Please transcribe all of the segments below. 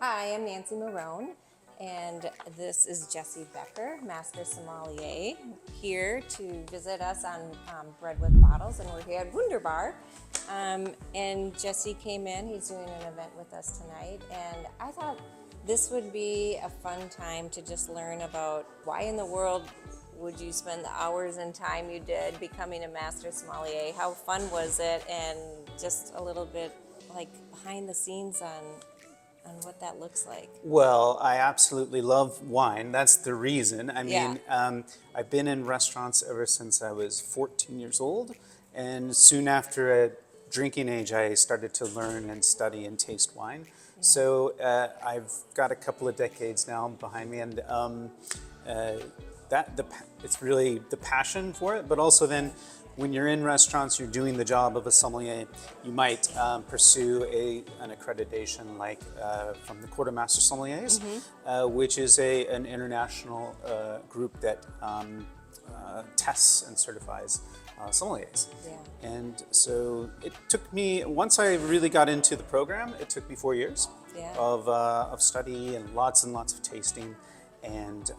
Hi, I'm Nancy Marone, and this is Jesse Becker, Master Sommelier, here to visit us on Bread with Bottles, and we're here at Wunderbar. And Jesse came in, he's doing an event with us tonight, and I thought this would be a fun time to just learn about why in the world would you spend the hours and time you did becoming a Master Sommelier? How fun was it? And just a little bit like behind the scenes on what that looks like. Well, I absolutely love wine. That's the reason. I mean, I've been in restaurants ever since I was 14 years old. And soon after a drinking age, I started to learn and study and taste wine. Yeah. So I've got a couple of decades now behind me. And it's really the passion for it, but also then when you're in restaurants, you're doing the job of a sommelier, you might pursue an accreditation like from the Court of Master Sommeliers, which is an international group that tests and certifies sommeliers. Yeah. And so it took me, once I really got into the program, it took me 4 years of study and lots of tasting. And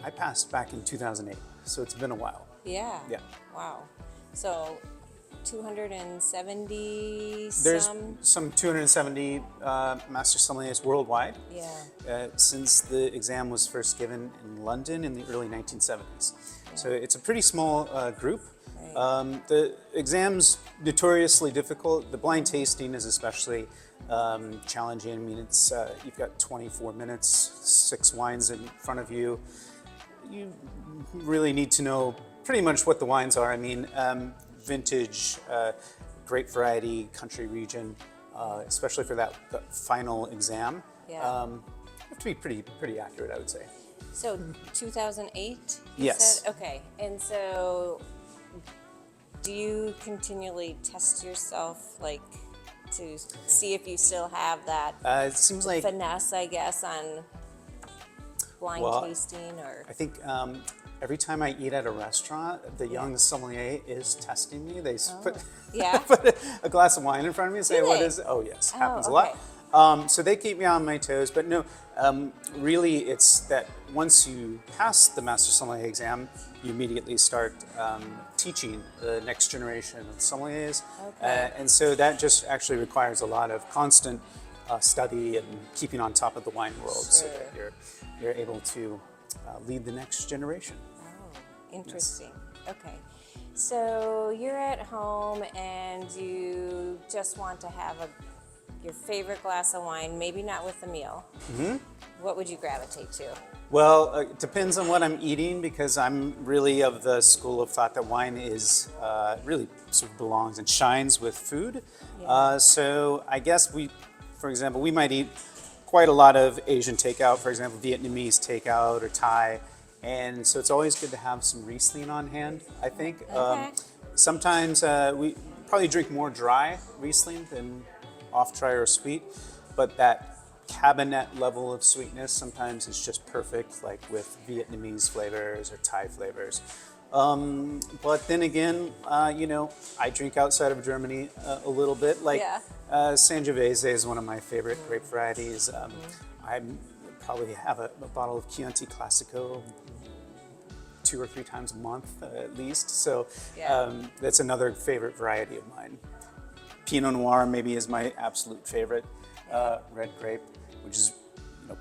I passed back in 2008, so it's been a while. Yeah. Yeah. Wow. So 270 There's some 270 Master Sommeliers worldwide. Yeah. Since the exam was first given in London in the early 1970s. Yeah. So it's a pretty small group. Right. The exam's notoriously difficult. The blind tasting is especially challenging. I mean, it's you've got 24 minutes, 6 wines in front of you. You really need to know pretty much what the wines are. I mean, vintage, grape variety, country region, especially for that final exam. Yeah. You have to be pretty accurate, I would say. So 2008, you yes. said? Okay. And so do you continually test yourself, like, to see if you still have that it seems like finesse, I guess, on blind tasting? Or I think every time I eat at a restaurant, the young sommelier is testing me. They put a glass of wine in front of me and say, "What is it?" Oh, yes, happens a lot. So they keep me on my toes. But no, really, it's that once you pass the Master Sommelier exam, you immediately start teaching the next generation of sommeliers. Okay. And so that just actually requires a lot of constant study and keeping on top of the wine world, so that you're able to lead the next generation. Oh, interesting. Yes. Okay. So you're at home and you just want to have your favorite glass of wine, maybe not with a meal. Mm-hmm. What would you gravitate to? Well, it depends on what I'm eating, because I'm really of the school of thought that wine is really sort of belongs and shines with food. Yeah. So I guess for example, we might eat quite a lot of Asian takeout, for example, Vietnamese takeout or Thai. And so it's always good to have some Riesling on hand, I think. Okay. Sometimes we probably drink more dry Riesling than off-dry or sweet, but that cabinet level of sweetness sometimes is just perfect, like with Vietnamese flavors or Thai flavors. But then again, I drink outside of Germany a little bit. Like Sangiovese is one of my favorite grape varieties. I probably have a bottle of Chianti Classico 2 or 3 times a month at least. So that's another favorite variety of mine. Pinot Noir maybe is my absolute favorite red grape, which is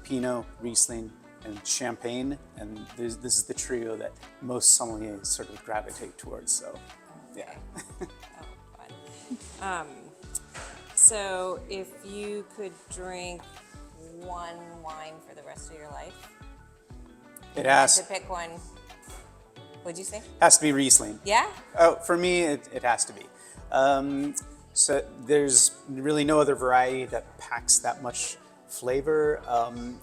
Pinot, Riesling, and Champagne, and this is the trio that most sommeliers sort of gravitate towards. So, yeah. Fun. So, if you could drink one wine for the rest of your life, it has to pick one. What'd you say? Has to be Riesling. Yeah. Oh, for me, it has to be. So there's really no other variety that packs that much flavor.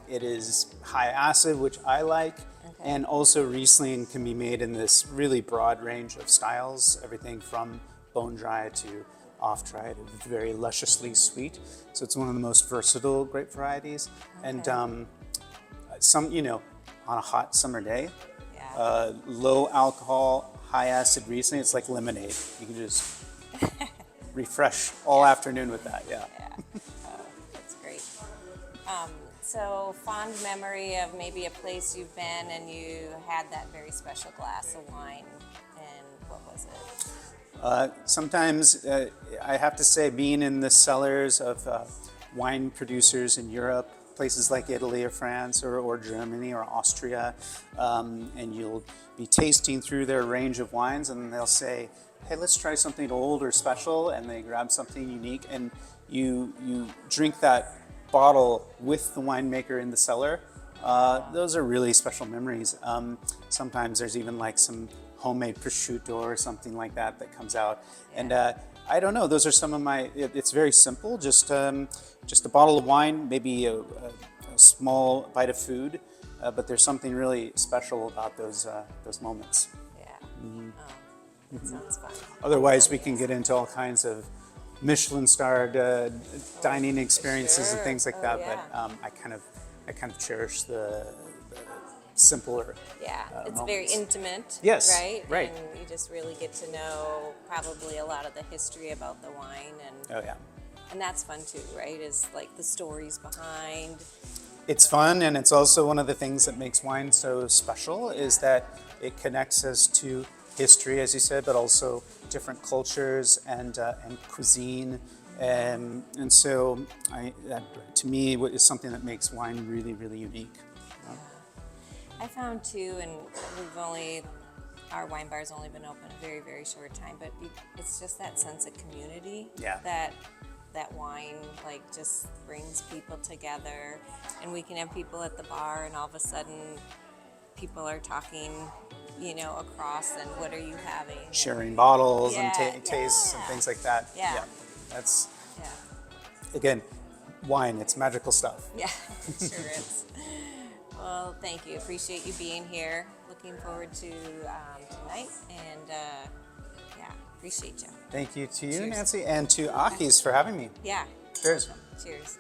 It is high acid, which I like, and also Riesling can be made in this really broad range of styles, everything from bone dry to off dry to very lusciously sweet. So it's one of the most versatile grape varieties. Okay. And on a hot summer day, low alcohol, high acid Riesling, it's like lemonade. You can just refresh all afternoon with that. Yeah. Oh, that's great. So fond memory of maybe a place you've been and you had that very special glass of wine, and what was it? Sometimes I have to say, being in the cellars of wine producers in Europe, places like Italy or France or Germany or Austria, and you'll be tasting through their range of wines, and they'll say, hey, let's try something old or special, and they grab something unique, and you drink that bottle with the winemaker in the cellar. Those are really special memories. Sometimes there's even like some homemade prosciutto or something like that that comes out. Yeah. And I don't know, those are some of my, it's very simple, just a bottle of wine, maybe a small bite of food, but there's something really special about those moments. Yeah. Oh, that sounds fun. Otherwise, we can get into all kinds of Michelin-starred dining experiences and Sure. things like Oh, that. yeah. But I kind of cherish the simpler. Yeah, it's very moments. intimate. Yes, Right. right. And you just really get to know probably a lot of the history about the wine, Oh yeah, and that's fun too, right? Is like the stories behind. it's fun, and it's also one of the things that makes wine so special is that it connects us to history, as you said, but also different cultures and cuisine. And so, to me, what is something that makes wine really, really unique. I found too, and our wine bar's only been open a very, very short time, but it's just that sense of community. Yeah. That wine like just brings people together, and we can have people at the bar, and all of a sudden, people are talking, across, and what are you having? Sharing bottles and Yeah, tastes and things like that. Yeah. That's, Yeah, again, wine, it's magical stuff. yeah, it sure is. Well, thank you. Appreciate you being here. Looking forward to tonight, and yeah, appreciate you. Thank you to you, Cheers. Nancy, and to Aki's for having me. Yeah. Cheers. Cheers.